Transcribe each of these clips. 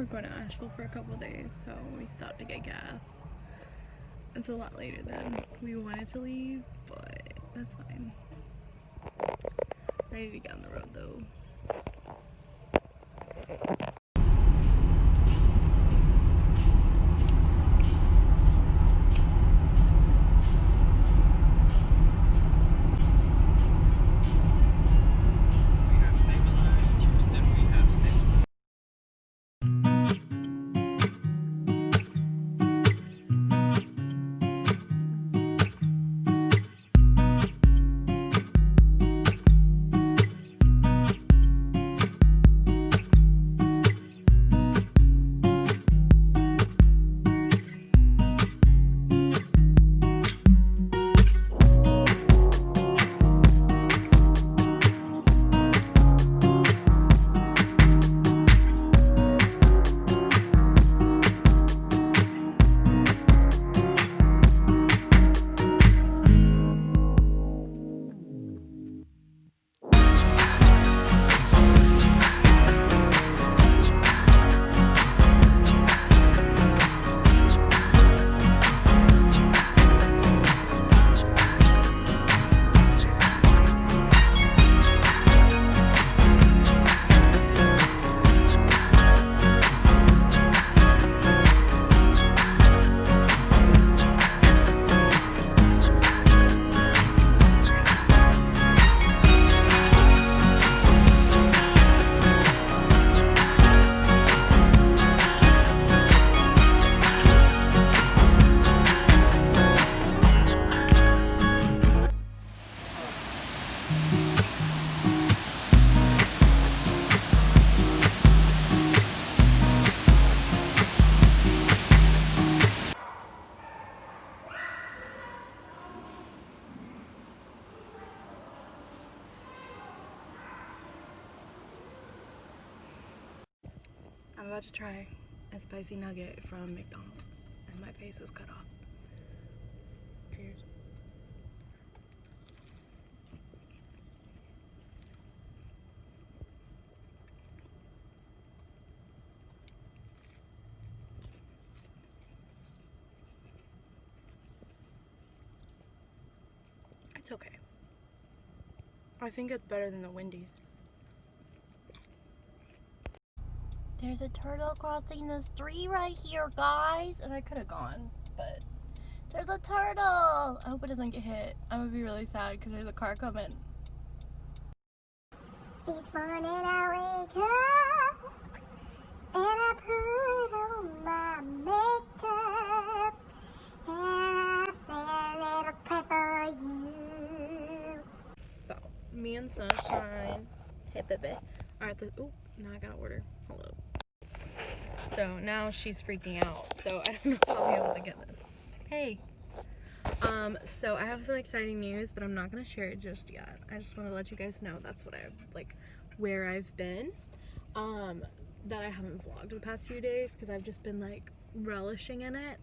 we're going to Asheville for a couple days, so we stopped to get gas. It's a lot later than we wanted to leave, but that's fine. Ready to get on the road though. I'm about to try a spicy nugget from McDonald's, and my face was cut off. Cheers. It's okay. I think it's better than the Wendy's. There's a turtle crossing the street right here, guys. And I could have gone, but there's a turtle. I hope it doesn't get hit. I'm gonna be really sad because there's a car coming. Each morning I wake up and I put on my makeup and I say a little prayer for you. So, me and Sunshine, hey baby, are at the, oh, now I gotta order. Hello. So now she's freaking out, so I don't know if I'll be able to get this. Hey. So I have some exciting news, but I'm not gonna share it just yet. I just want to let you guys know that's what where I've been. That I haven't vlogged the past few days because I've just been like relishing in it.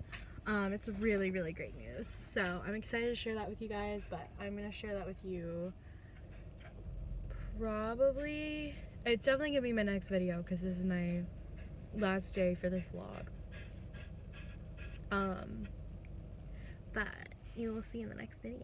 It's really, really great news. So I'm excited to share that with you guys, but I'm gonna share that with you probably. It's definitely gonna be my next video because this is my last day for this vlog. But you will see in the next video.